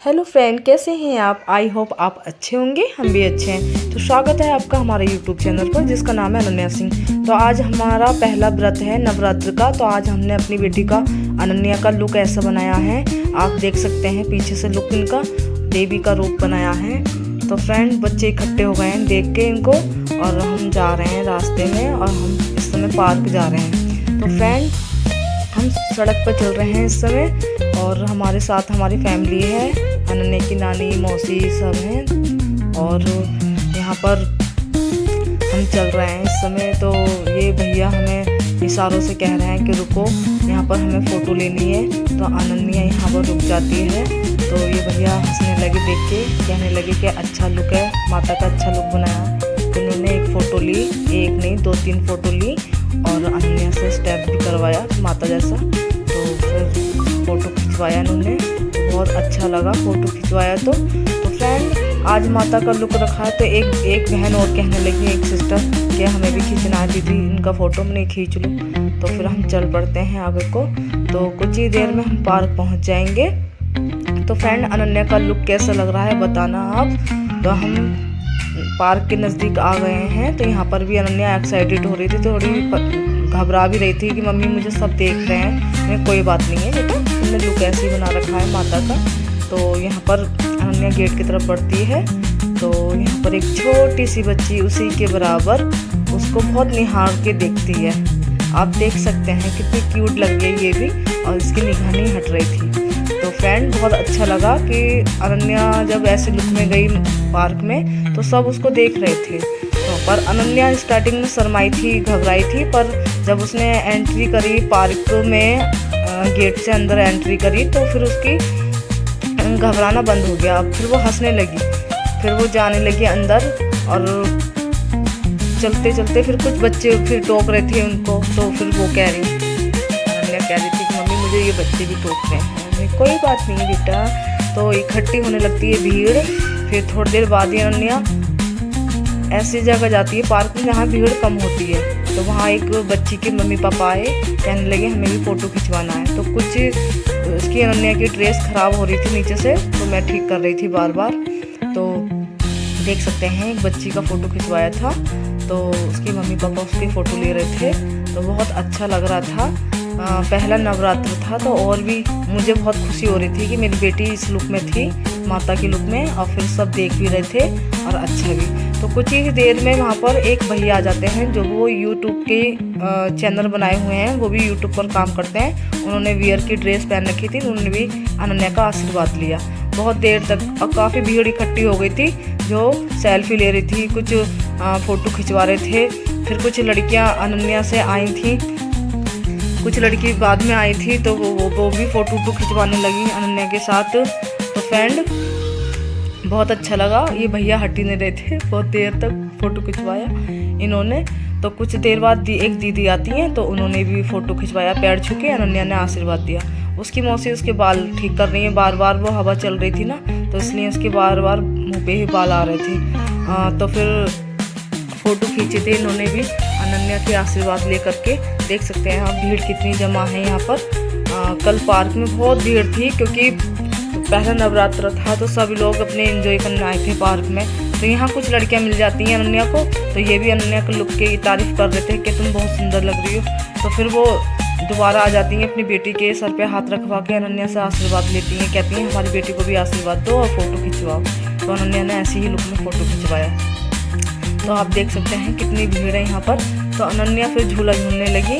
Hello friend, कैसे हैं आप। आई होप आप अच्छे होंगे, हम भी अच्छे हैं। तो स्वागत है आपका हमारे यूट्यूब चैनल पर जिसका नाम है अनन्या सिंह। तो आज हमारा पहला व्रत है नवरात्र का। तो आज हमने अपनी बेटी का अनन्या का लुक ऐसा बनाया है, आप देख सकते हैं पीछे से लुक इनका देवी का रूप बनाया है। तो फ्रेंड बच्चे इकट्ठे हो गए हैं देख के इनको, और हम जा रहे हैं रास्ते में और हम इस समय पार्क जा रहे हैं। तो फ्रेंड हम सड़क पर चल रहे हैं इस समय और हमारे साथ हमारी फैमिली है, अनन्या की नानी मौसी सब हैं और यहाँ पर हम चल रहे हैं इस समय। तो ये भैया हमें इशारों से कह रहे हैं कि रुको, यहाँ पर हमें फ़ोटो लेनी है। तो अनन्या यहाँ पर रुक जाती है। तो ये भैया हंसने लगे देख के, कहने लगे कि अच्छा लुक है, माता का अच्छा लुक बनाया। तो उन्होंने एक फ़ोटो ली, एक नहीं 2-3 फ़ोटो ली और अनन्या से स्टेप भी करवाया माता जैसा। तो फिर फ़ोटो खिंचवाया इन्होंने, बहुत अच्छा लगा फ़ोटो खिंचवाया। तो फ्रेंड आज माता का लुक रखा है। तो एक बहन और कहने लगी, एक सिस्टर, कि हमें भी खींचना है दीदी इनका फ़ोटो, मैं खींच लूँ। तो फिर हम चल पड़ते हैं आगे को। तो कुछ ही देर में हम पार्क पहुँच जाएंगे। तो फ्रेंड अनन्या का लुक कैसा लग रहा है बताना आप। तो हम पार्क के नज़दीक आ गए हैं। तो यहाँ पर भी अनन्या एक्साइटेड हो रही थी, थोड़ी घबरा भी रही थी कि मम्मी मुझे सब देख रहे हैं। मैं कोई बात नहीं है बेटा, तुमने लुक ऐसे ही बना रखा है माता का। तो यहाँ पर अनन्या गेट की तरफ बढ़ती है। तो यहाँ पर एक छोटी सी बच्ची उसी के बराबर उसको बहुत निहार के देखती है। आप देख सकते हैं कितनी क्यूट लग रही है ये भी, और इसकी निगाह नहीं हट रही थी। तो फ्रेंड बहुत अच्छा लगा कि अनन्या जब ऐसे लुक में गई पार्क में तो सब उसको देख रहे थे। तो पर अनन्या स्टार्टिंग में शर्माई थी, घबराई थी, पर जब उसने एंट्री करी पार्क में, गेट से अंदर एंट्री करी, तो फिर उसकी घबराना बंद हो गया। फिर वो हंसने लगी, फिर वो जाने लगी अंदर। और चलते चलते फिर कुछ बच्चे फिर टोक रहे थे उनको। तो फिर वो अनन्या कह रही थी कि मम्मी मुझे ये बच्चे भी टोक रहे हैं। कोई बात नहीं बेटा। तो इकट्ठी होने लगती है भीड़। फिर थोड़ी देर बाद ही अनन्या ऐसी जगह जाती है पार्क में जहाँ भीड़ कम होती है। तो वहाँ एक बच्ची के मम्मी पापा आए, कहने लगे हमें भी फ़ोटो खिंचवाना है। तो कुछ उसकी अनन्या की ड्रेस ख़राब हो रही थी नीचे से, तो मैं ठीक कर रही थी बार बार। तो देख सकते हैं एक बच्ची का फ़ोटो खिंचवाया था। तो उसकी मम्मी पापा उसकी फ़ोटो ले रहे थे। तो बहुत अच्छा लग रहा था। पहला नवरात्र था तो और भी मुझे बहुत खुशी हो रही थी कि मेरी बेटी इस लुक में थी, माता की लुक में, और फिर सब देख भी रहे थे और अच्छा भी। तो कुछ ही देर में वहाँ पर एक भैया आ जाते हैं जो वो यूट्यूब के चैनल बनाए हुए हैं, वो भी यूट्यूब पर काम करते हैं। उन्होंने वियर की ड्रेस पहन रखी थी, उन्होंने भी अनन्या का आशीर्वाद लिया बहुत देर तक। और काफ़ी भीड़ इकट्ठी हो गई थी जो सेल्फी ले रही थी, कुछ फ़ोटो खिंचवा रहे थे। फिर कुछ लड़कियाँ अनन्या से आई थी, कुछ लड़की बाद में आई थी, तो वो भी फ़ोटो खिंचवाने लगी अनन्या के साथ। तो फ्रेंड बहुत अच्छा लगा। ये भैया हट ही नहीं रहे थे, बहुत देर तक फ़ोटो खिंचवाया इन्होंने। तो कुछ देर बाद एक दीदी आती हैं, तो उन्होंने भी फ़ोटो खिंचवाया, पैर छू के अनन्या ने आशीर्वाद दिया। उसकी मौसी उसके बाल ठीक कर रही है, बार बार वो हवा चल रही थी ना, तो इसलिए उसके बार बार मुँह पे ही बाल आ रहे थे। तो फिर फ़ोटो खींचे थे इन्होंने भी अनन्या के आशीर्वाद ले करके। देख सकते हैं आप भीड़ कितनी जमा है यहाँ पर। कल पार्क में बहुत भीड़ थी क्योंकि पहला नवरात्र था, तो सभी लोग अपने एंजॉय करने आए थे पार्क में। तो यहाँ कुछ लड़कियाँ मिल जाती हैं अनन्या को, तो ये भी अनन्या के लुक की तारीफ़ कर रहे थे कि तुम बहुत सुंदर लग रही हो। तो फिर वो दोबारा आ जाती हैं, अपनी बेटी के सर पे हाथ रखवा के अनन्या से आशीर्वाद लेती हैं, कहती हैं हमारी बेटी को भी आशीर्वाद दो और फ़ोटो खिंचवाओ। तो अनन्या ने ऐसे ही लुक में फ़ोटो खिंचवाया। तो आप देख सकते हैं कितनी भीड़ है यहाँ पर। तो अनन्या फिर झूला झूलने लगी,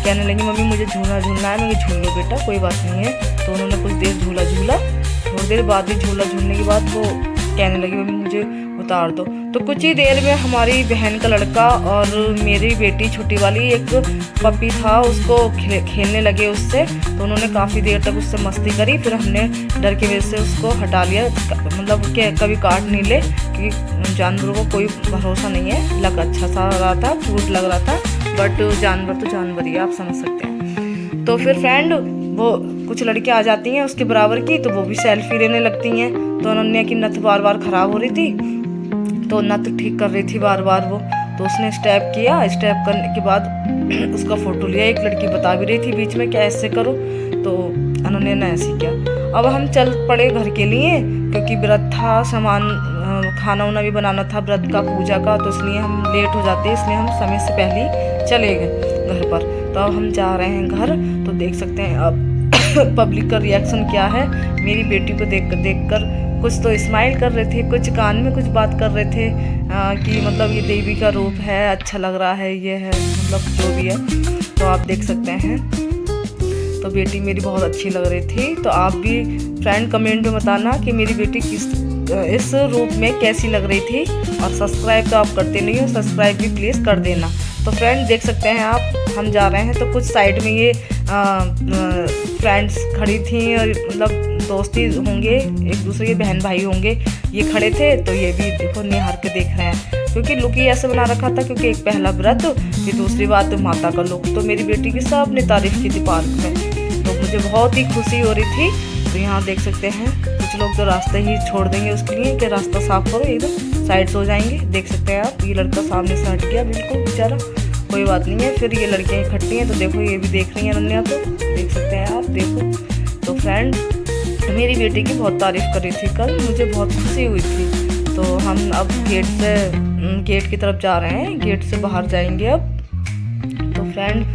कहने लगी मम्मी मुझे झूला झूलना है। मैं झूल लो बेटा, कोई बात नहीं है। तो उन्होंने कुछ देर झूला झूला, थोड़ी देर बाद ही झूला झूलने के बाद वो कहने लगी मम्मी मुझे उतार दो। तो कुछ ही देर में हमारी बहन का लड़का और मेरी बेटी छोटी वाली एक पपी था, उसको खेलने लगे उससे। तो उन्होंने काफ़ी देर तक उससे मस्ती करी। फिर हमने डर की वजह से उसको हटा लिया, मतलब कि कभी काट नहीं ले, क्योंकि जानवरों को कोई भरोसा नहीं है। लग अच्छा सा रहा था, क्यूट लग रहा था, बट जानवर तो जानवर ही, आप समझ सकते हैं। तो फिर फ्रेंड वो कुछ लड़कियाँ आ जाती हैं उसके बराबर की, तो वो भी सेल्फी लेने लगती हैं। तो अनन्या की नथ बार बार ख़राब हो रही थी, तो नथ ठीक कर रही थी बार बार वो। तो उसने स्टेप किया, स्टेप करने के बाद उसका फ़ोटो लिया। एक लड़की बता भी रही थी बीच में कि ऐसे करो, तो अनन्या ने ऐसे किया। अब हम चल पड़े घर के लिए, क्योंकि व्रत था, सामान खाना वाना भी बनाना था व्रत का, पूजा का, तो इसलिए हम लेट हो जाते हैं, इसलिए हम समय से पहले ही चले गए घर पर। तो अब हम जा रहे हैं घर। तो देख सकते हैं अब पब्लिक का रिएक्शन क्या है। मेरी बेटी को देख कर कुछ तो स्माइल कर रहे थे, कुछ कान में कुछ बात कर रहे थे कि मतलब ये देवी का रूप है, अच्छा लग रहा है, ये है, मतलब जो भी है। तो आप देख सकते हैं। तो बेटी मेरी बहुत अच्छी लग रही थी। तो आप भी फ्रेंड कमेंट में बताना कि मेरी बेटी इस रूप में कैसी लग रही थी। और सब्सक्राइब तो आप करते नहीं हो, सब्सक्राइब भी प्लीज़ कर देना। तो फ्रेंड देख सकते हैं आप, हम जा रहे हैं तो कुछ साइड में ये फ्रेंड्स खड़ी थी, और मतलब दोस्ती होंगे, एक दूसरे के बहन भाई होंगे, ये खड़े थे। तो ये भी देखो निहार के देख रहे हैं, क्योंकि लुक ही ऐसे बना रखा था, क्योंकि एक पहला व्रत, फिर दूसरी बात माता का लुक। तो मेरी बेटी की सब ने तारीफ़ की थी पार्क में, तो मुझे बहुत ही खुशी हो रही थी। तो यहाँ देख सकते हैं कुछ लोग तो रास्ते ही छोड़ देंगे उसके लिए कि रास्ता साफ करो, एकदम साइड से हो जाएंगे। देख सकते हैं आप, ये लड़का सामने से हट गया बिल्कुल बेचारा, कोई बात नहीं है। फिर ये लड़कियाँ इकट्ठी हैं, तो देखो ये भी देख रही हैं अनन्या, तो देख सकते हैं आप, देखो। तो फ्रेंड मेरी बेटी की बहुत तारीफ़ कर रही थी कल, मुझे बहुत खुशी हुई थी। तो हम अब गेट की तरफ जा रहे हैं, गेट से बाहर जाएंगे अब। तो फ्रेंड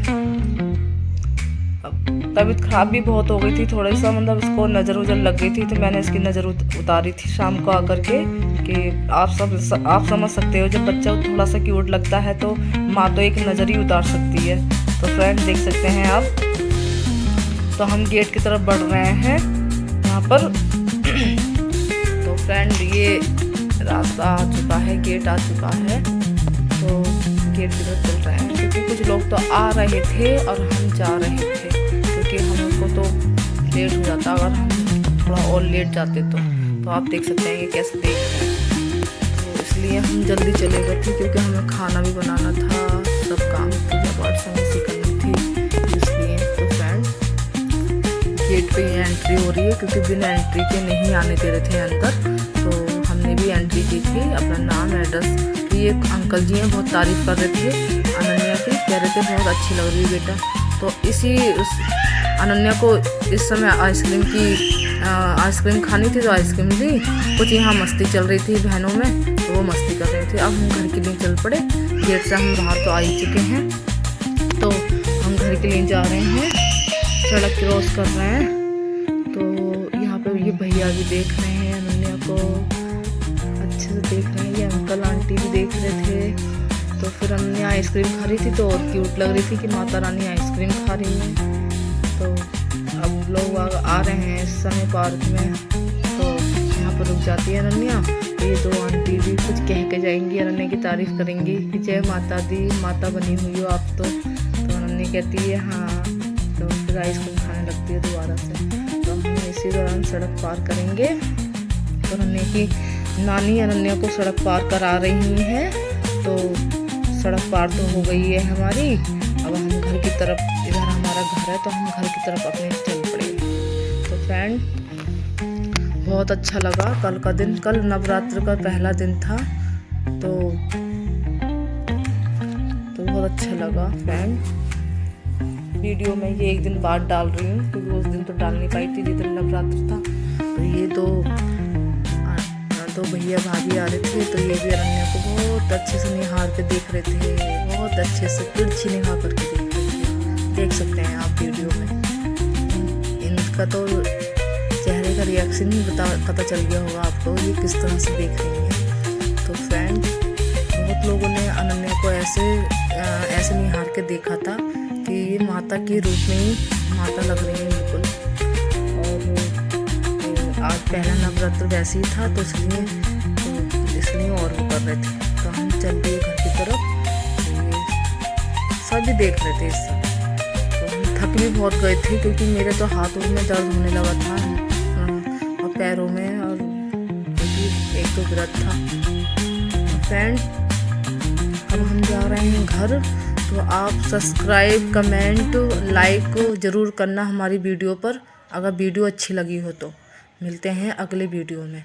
तबीयत ख़राब भी बहुत हो गई थी थोड़ा सा, मतलब इसको नज़र उजर लग गई थी, तो मैंने इसकी नज़र उतारी थी शाम को आकर के, कि आप समझ सकते हो, जब बच्चा थोड़ा सा क्यूट लगता है तो माँ तो एक नज़र ही उतार सकती है। तो फ्रेंड देख सकते हैं आप। तो हम गेट की तरफ बढ़ रहे हैं यहाँ पर। तो फ्रेंड ये रास्ता आ चुका है, गेट आ चुका है, तो गेट की तरफ चल रहे हैं, क्योंकि कुछ लोग तो आ रहे थे और हम जा रहे थे, क्योंकि हमको तो लेट हो जाता अगर हम थोड़ा और लेट जाते तो आप देख सकते हैं कि कैसे देख रहे हैं। तो इसलिए हम जल्दी चले गए थे, क्योंकि हमें खाना भी बनाना था, सब काम पूजा पाठ समय से करनी थी, इसलिए। तो फ्रेंड गेट पे एंट्री हो रही है, क्योंकि बिना एंट्री के नहीं आने दे रहे थे अंदर। तो हमने भी एंट्री की थी, अपना नाम एड्रेस। ये अंकल जी हैं, बहुत तारीफ़ कर रहे थे अनन्या की, कह रहे थे बहुत अच्छी लग रही है बेटा। तो अनन्या को इस समय आइसक्रीम खानी थी, तो आइसक्रीम ली। कुछ यहाँ मस्ती चल रही थी बहनों में, तो वो मस्ती कर रहे थे। अब हम घर के लिए चल पड़े, गेट से हम बाहर तो आ ही चुके हैं, तो हम घर के लिए जा रहे हैं, सड़क क्रॉस कर रहे हैं। तो यहाँ पे ये भैया भी देख रहे हैं अनन्या को, अच्छे से देख रहे हैं, ये अंकल आंटी भी देख रहे थे। तो फिर अनन्या आइसक्रीम खा रही थी, तो और क्यूट लग रही थी कि माता रानी आइसक्रीम खा रही है। तो अब लोग आ रहे हैं इस समय पार्क में, तो यहाँ पर रुक जाती है अनन्या। ये दो आंटी भी कुछ कह के जाएंगी, अनन्या की तारीफ़ करेंगी कि जय माता दी, माता बनी हुई हो आप तो अनन्या कहती है हाँ, तो फिर आइसक्रीम खाने लगती है दोबारा से। तो हम इसी दौरान सड़क पार करेंगे। तो अनन्या की नानी अनन्या को सड़क पार करा रही हैं, तो सड़क पार तो हो गई है हमारी। अब हम घर की तरफ, इधर हमारा घर है, तो हम घर की तरफ अपने चल पड़े। तो फ्रेंड बहुत अच्छा लगा कल का दिन, कल नवरात्र का पहला दिन था, तो बहुत अच्छा लगा फ्रेंड। वीडियो में ये एक दिन बाद डाल रही हूँ, क्योंकि उस दिन तो डाल नहीं पाई थी जिस दिन नवरात्र था। तो ये दो भैया भाभी आ रहे थे, तो ये भी अनन्या को बहुत अच्छे से निहार के देख रहे थे, बहुत अच्छे से तिरछी निगाह करके देख रहे थे। देख सकते हैं आप वीडियो में, इनका तो चेहरे का रिएक्शन ही पता चल गया होगा आपको, ये किस तरह से देख रही हैं। तो फ्रेंड बहुत लोगों ने अनन्या को ऐसे निहार के देखा था कि ये माता के रूप में ही माता लग रही है बिल्कुल। और आज पहला नवरात्र वैसे ही था, तो इसलिए और वो कर रहे थे। तो हम चल दिए घर की तरफ, सभी देख रहे थे इस समय। तो हम थक भी बहुत गए थे, क्योंकि मेरे तो हाथों में दर्द होने लगा था और पैरों में, और क्योंकि एक तो व्रत था। फ्रेंड अब हम जा रहे हैं घर, तो आप सब्सक्राइब, कमेंट, लाइक ज़रूर करना हमारी वीडियो पर, अगर वीडियो अच्छी लगी हो तो। मिलते हैं अगले वीडियो में।